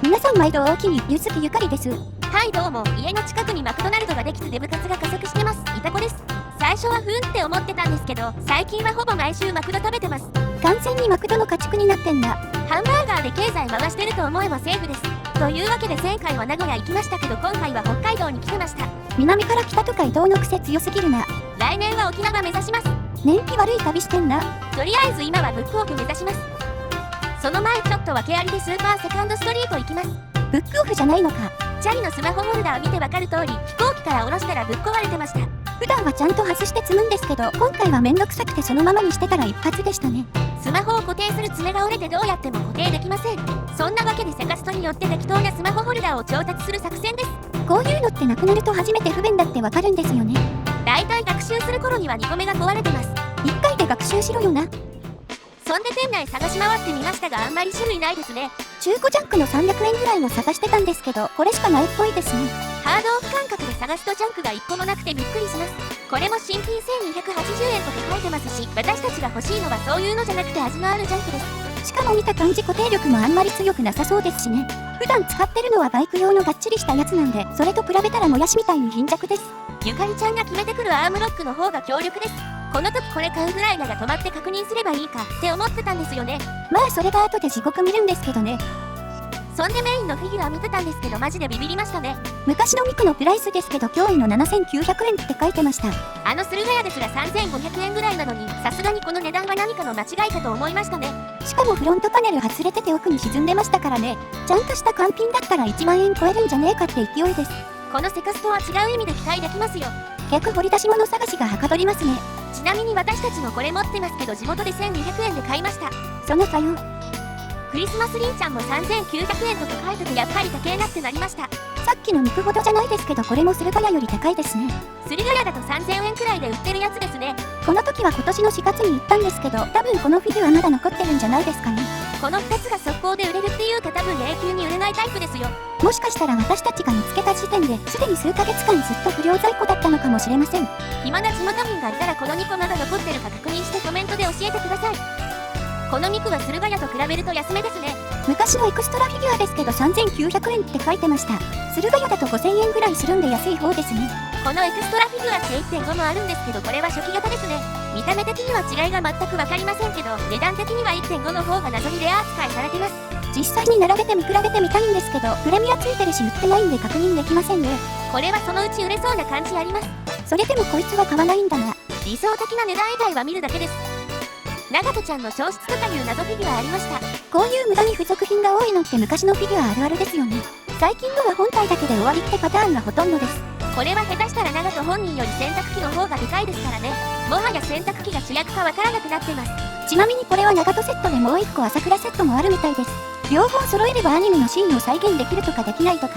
皆さん毎度おおきに、ゆずきゆかりです。はいどうも、家の近くにマクドナルドができてデブ活が加速してます。いたこです。最初はふんって思ってたんですけど、最近はほぼ毎週マクド食べてます。完全にマクドの家畜になってんな。ハンバーガーで経済回してると思えばセーフです。というわけで前回は名古屋行きましたけど、今回は北海道に来てました。南から北とか移動の癖強すぎるな。来年は沖縄目指します。燃費悪い旅してんな。とりあえず今はブックオフ目指します。その前ちょっと訳ありでスーパーセカンドストリート行きます。ブックオフじゃないのか。チャリのスマホホルダー見てわかる通り、飛行機から降ろしたらぶっ壊れてました。普段はちゃんと外して積むんですけど、今回はめんどくさくてそのままにしてたら一発でしたね。スマホを固定する爪が折れてどうやっても固定できません。そんなわけでセカストによって適当なスマホホルダーを調達する作戦です。こういうのってなくなると初めて不便だってわかるんですよね。だいたい学習する頃には2個目が壊れてます。1回で学習しろよな。そんで店内探し回ってみましたがあんまり種類ないですね。中古ジャンクの300円ぐらいの探してたんですけど、これしかないっぽいですね。ハードオフ感覚で探すとジャンクが1個もなくてびっくりします。これも新品1280円とか書いてますし、私たちが欲しいのはそういうのじゃなくて味のあるジャンクです。しかも見た感じ固定力もあんまり強くなさそうですしね。普段使ってるのはバイク用のがっちりしたやつなんで、それと比べたらもやしみたいに貧弱です。ゆかりちゃんが決めてくるアームロックの方が強力です。この時これ買うぐらいなら止まって確認すればいいかって思ってたんですよね。まあそれが後で地獄見るんですけどね。そんでメインのフィギュア見てたんですけどマジでビビりましたね。昔のミクのプライスですけど驚異の7900円って書いてました。あの駿河屋ですら3500円ぐらいなのに、さすがにこの値段は何かの間違いかと思いましたね。しかもフロントパネル外れてて奥に沈んでましたからね。ちゃんとした完品だったら1万円超えるんじゃねえかって勢いです。このセカストは違う意味で期待できますよ。逆掘り出し物探しがはかどりますね。ちなみに私たちもこれ持ってますけど地元で1200円で買いました。そのかよ。クリスマスリンちゃんも3900円とか書いててやっぱり高えなってなりました。さっきの肉ほどじゃないですけどこれも駿河屋より高いですね。駿河屋だと3000円くらいで売ってるやつですね。この時は今年の4月に行ったんですけど、多分このフィギュアまだ残ってるんじゃないですかね。この2つが速攻で売れるっていうか多分永久に売れないタイプですよ。もしかしたら私たちが見つけた時点ですでに数ヶ月間ずっと不良在庫だったのかもしれません。暇な地元民がいたらこの2個まだ残ってるか確認してコメントで教えてください。この2個は駿河屋と比べると安めですね。昔のエクストラフィギュアですけど3900円って書いてました。駿河屋だと5000円ぐらいするんで安い方ですね。このエクストラフィギュアって 1.5 もあるんですけど、これは初期型ですね。見た目的には違いが全く分かりませんけど、値段的には 1.5 の方が謎にレア扱いされてます。実際に並べて見比べてみたいんですけど、プレミアついてるし売ってないんで確認できませんね。これはそのうち売れそうな感じあります。それでもこいつは買わないんだな。理想的な値段以外は見るだけです。長門ちゃんの消失とかいう謎フィギュアありました。こういう無駄に付属品が多いのって昔のフィギュアあるあるですよね。最近のは本体だけで終わりってパターンがほとんどです。これは下手したら長門本人より洗濯機の方がでかいですからね。もはや洗濯機が主役かわからなくなってます。ちなみにこれは長門セットでもう1個朝倉セットもあるみたいです。両方揃えればアニメのシーンを再現できるとかできないとか。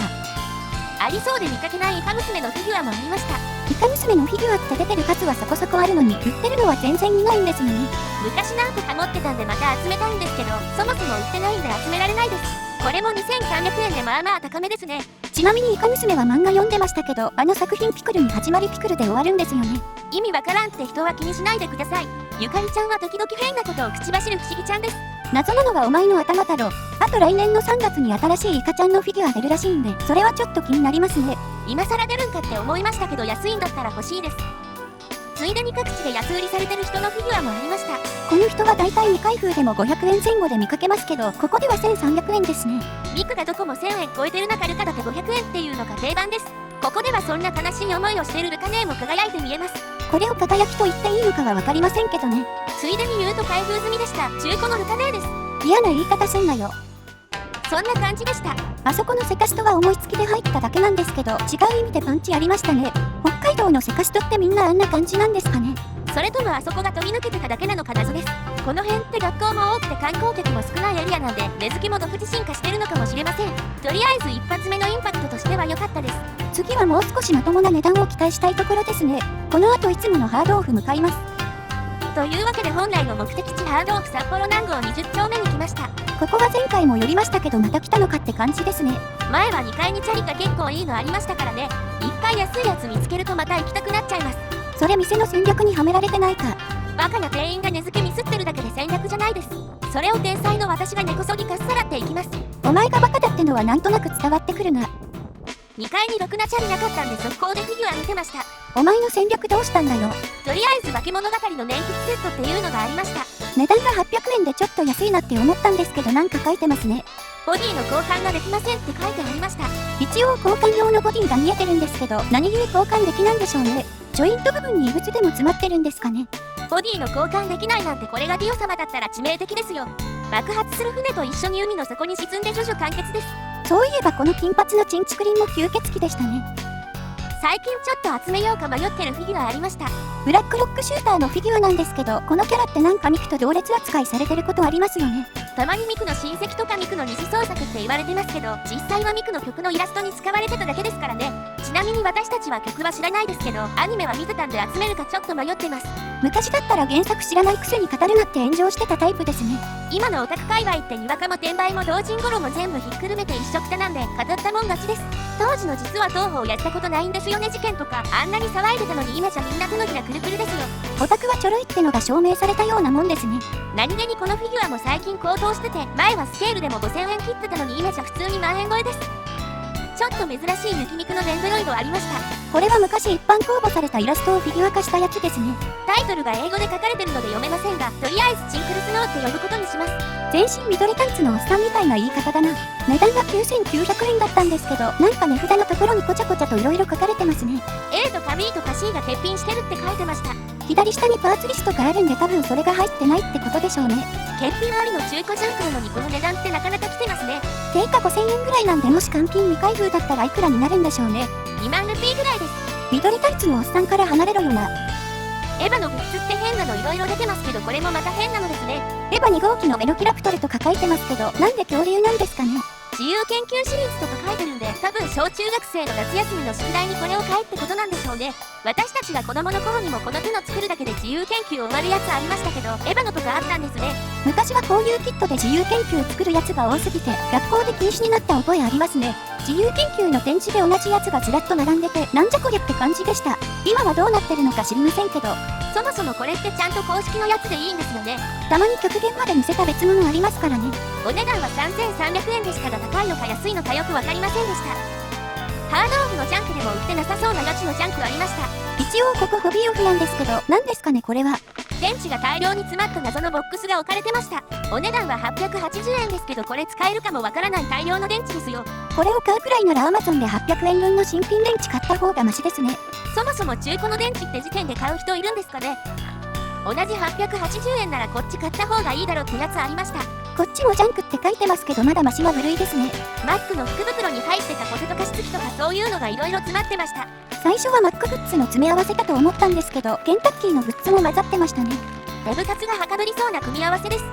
ありそうで見かけないイカ娘のフィギュアもありました。イカ娘のフィギュアって出てる数はそこそこあるのに売ってるのは全然いないんですよね。昔なんてハモってたんでまた集めたいんですけど、そもそも売ってないんで集められないです。これも2300円でまあまあ高めですね。ちなみにイカ娘は漫画読んでましたけど、あの作品ピクルに始まりピクルで終わるんですよね。意味わからんって人は気にしないでください。ゆかりちゃんは時々変なことを口走る不思議ちゃんです。謎なのはお前の頭太郎。あと来年の3月に新しいイカちゃんのフィギュア出るらしいんで、それはちょっと気になりますね。今更出るんかって思いましたけど、安いんだったら欲しいです。ついでに各地で安売りされてる人のフィギュアもありました。この人はだいたい未開封でも500円前後で見かけますけど、ここでは1300円ですね。ミクがどこも1000円超えてる中ルカだけ500円っていうのが定番です。ここではそんな悲しい思いをしているルカ姉も輝いて見えます。これを輝きと言っていいのかは分かりませんけどね。ついでに言うと開封済みでした。中古のルカ姉です。嫌な言い方すんなよ。そんな感じでした。あそこのセカストは思いつきで入っただけなんですけど、違う意味でパンチありましたね。北海道のセカストってみんなあんな感じなんですかね。それともあそこが飛び抜けてただけなのか謎です。この辺って学校も多くて観光客も少ないエリアなんで、根付きも独自進化してるのかもしれません。とりあえず一発目のインパクトとしては良かったです。次はもう少しまともな値段を期待したいところですね。この後いつものハードオフ向かいます。というわけで本来の目的地ハードオフ札幌南郷20丁目に来ました。ここは前回も寄りましたけどまた来たのかって感じですね。前は2階にチャリが結構いいのありましたからね。1回安いやつ見つけるとまた行きたくなっちゃいます。それ店の戦略にはめられてないか。バカな店員が根付けミスってるだけで戦略じゃないです。それを天才の私が根こそぎかっさらっていきます。お前がバカだってのはなんとなく伝わってくるな。2階にろくなチャリなかったんで速攻でフィギュア見てました。お前の戦略どうしたんだよ。とりあえず化け物語の年筆セットっていうのがありました。値段が800円でちょっと安いなって思ったんですけど、なんか書いてますね。ボディの交換ができませんって書いてありました。一応交換用のボディが見えてるんですけど、何気に交換できないんでしょうね。ジョイント部分に異物でも詰まってるんですかね。ボディの交換できないなんて、これがディオ様だったら致命的ですよ。爆発する船と一緒に海の底に沈んで徐々完結です。そういえばこの金髪のチンチクリンも吸血鬼でしたね。最近ちょっと集めようか迷ってるフィギュアありました。ブラックロックシューターのフィギュアなんですけど、このキャラってなんかミクと同列扱いされてることありますよね。たまにミクの親戚とかミクの二次創作って言われてますけど、実際はミクの曲のイラストに使われてただけですからね。ちなみに私たちは曲は知らないですけど、アニメは見てたんで集めるかちょっと迷ってます。昔だったら原作知らないくせに語るなって炎上してたタイプですね。今のオタク界隈ってにわかも転売も同人頃も全部ひっくるめて一緒くたなんで、語ったもん勝ちです。当時の実は東宝やったことないんですよね事件とか、あんなに騒いでたのに今じゃみんな手のひらくるくるですよ。オタクはちょろいってのが証明されたようなもんですね。何気にこのフィギュアも最近高騰してて、前はスケールでも5000円切ってたのに今じゃ普通に万円超えです。ちょっと珍しい雪肉のデンドロイドありました。これは昔一般公募されたイラストをフィギュア化したやつですね。タイトルが英語で書かれてるので読めませんが、とりあえずチンクルスノーって呼ぶことにします。全身緑タイツのおっさんみたいな言い方だな。値段が9900円だったんですけど、なんか値札のところにこちゃこちゃと色々書かれてますね。 A とか B とか C が欠品してるって書いてました。左下にパーツリストがあるんで多分それが入ってないってことでしょうね。欠品ありの中古ジャンクなのにこの値段ってなかなか来てますね。定価5000円ぐらいなんで、もし換金未開封だったらいくらになるんでしょうね。2万ルピーぐらいです。緑タイツのおっさんから離れろよな。エヴァのグッズって変なの色々出てますけど、これもまた変なのですね。エヴァ2号機のベロキラプトルとか書いてますけど、なんで恐竜なんですかね。自由研究シリーズとか書いてるんで、多分小中学生の夏休みの宿題にこれを書いってことなんでしょうね。私たちが子供の頃にもこの手の作るだけで自由研究終わるやつありましたけど、エヴァのとかあったんですね。昔はこういうキットで自由研究作るやつが多すぎて学校で禁止になった覚えありますね。自由研究の展示で同じやつがずらっと並んでて、なんじゃこりゃって感じでした。今はどうなってるのか知りませんけど、そもそもこれってちゃんと公式のやつでいいんですよね。たまに極限まで見せた別物ありますからね。お値段は3300円でしたが、高いのか安いのかよくわかりませんでした。ハードオフのジャンクでも売ってなさそうなガチのジャンクありました。一応ここホビーオフなんですけど、何ですかねこれは。電池が大量に詰まった謎のボックスが置かれてました。お値段は880円ですけど、これ使えるかもわからない大量の電池ですよ。これを買うくらいなら Amazon で800円分の新品電池買った方がマシですね。そもそも中古の電池って時点で買う人いるんですかね。同じ880円ならこっち買った方がいいだろうってやつありました。こっちもジャンクって書いてますけど、まだマシは部類ですね。マックの福袋に入ってたポテト加湿器とかそういうのが色々詰まってました。最初はマックグッズの詰め合わせかと思ったんですけど、ケンタッキーのグッズも混ざってましたね。デブ活がはかどりそうな組み合わせです。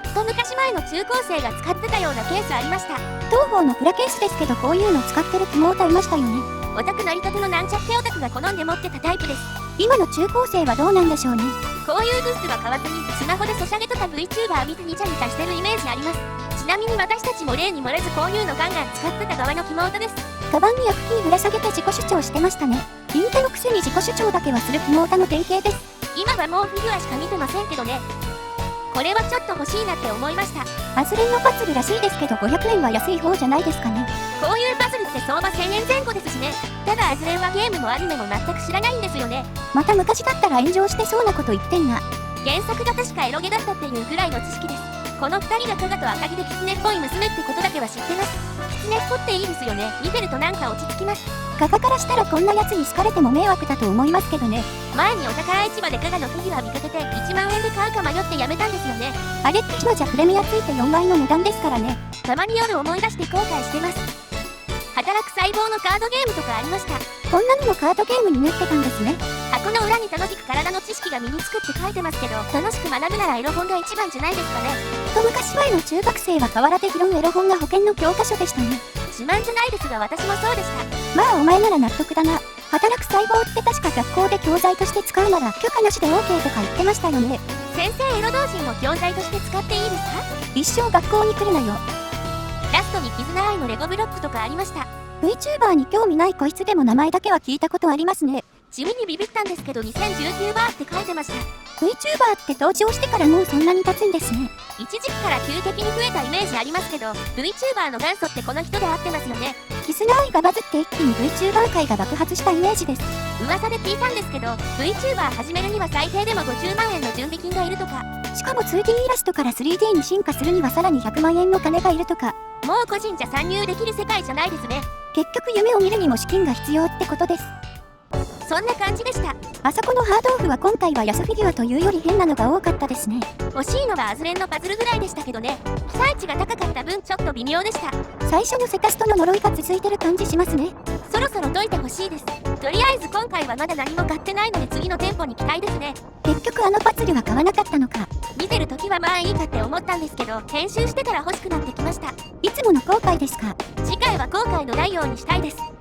一昔前の中高生が使ってたようなケースありました。東宝のプラケースですけど、こういうの使ってるキモータいましたよね。オタクなりたてのなんちゃってオタクが好んで持ってたタイプです。今の中高生はどうなんでしょうね。こういうグッズは買わずにスマホでソシャゲとか VTuber 見てニチャニチャしてるイメージあります。ちなみに私たちも例に漏れずこういうのガンガン使ってた側のキモータです。カバンにアフキーぶら下げて自己主張してましたね。陰キャのくせに自己主張だけはするキモータの典型です。今はもうフィギュアしか見てませんけどね。これはちょっと欲しいなって思いました。アズレンのパズルらしいですけど、500円は安い方じゃないですかね。こういうパズルって相場1000円前後ですしね。ただアズレンはゲームもアニメも全く知らないんですよね。また昔だったら炎上してそうなこと言ってんな。原作が確かエロゲだったっていうぐらいの知識です。この2人が加賀と赤木でキツネっぽい娘ってことだけは知ってます。キツネっぽっていいですよね。見てるとなんか落ち着きます。加賀からしたらこんなやつに好かれても迷惑だと思いますけどね。前にお宝市場で加賀のフィギュア見かけて1万円で買うか迷ってやめたんですよね。あれって今じゃプレミアついて4倍の値段ですからね。たまに夜思い出して後悔してます。働く細胞のカードゲームとかありました。こんなのもカードゲームになってたんですね。箱の裏に楽しく体の知識が身につくって書いてますけど、楽しく学ぶならエロ本が一番じゃないですかね。一昔前の中学生は河原で拾うエロ本が保険の教科書でしたね。自慢じゃないですが私もそうでした。まあお前なら納得だな。働く細胞って確か学校で教材として使うなら許可なしで OK とか言ってましたよね。先生エロ同人も教材として使っていいですか？一生学校に来るなよ。ラストに絆愛のレゴブロックとかありました。 VTuber に興味ないこいつでも名前だけは聞いたことありますね。地味にビビったんですけど2019バーって書いてました。 VTuber って登場してからもうそんなに経つんですね。一時期から急激に増えたイメージありますけど VTuber の元祖ってこの人で合ってますよね。キスナアイがバズって一気に VTuber 界が爆発したイメージです。噂で聞いたんですけど VTuber 始めるには最低でも50万円の準備金がいるとか。しかも 2D イラストから 3D に進化するにはさらに100万円の金がいるとか。もう個人じゃ参入できる世界じゃないですね。結局夢を見るにも資金が必要ってことです。そんな感じでした。あそこのハードオフは今回は安フィギュアというより変なのが多かったですね。欲しいのはアズレンのパズルぐらいでしたけどね。期待値が高かった分ちょっと微妙でした。最初のセカストの呪いが続いてる感じしますね。そろそろ解いてほしいです。とりあえず今回はまだ何も買ってないので次の店舗に期待ですね。結局あのパズルは買わなかったのか。見てる時はまあいいかって思ったんですけど編集してから欲しくなってきました。いつもの後悔ですか。次回は後悔のないようにしたいです。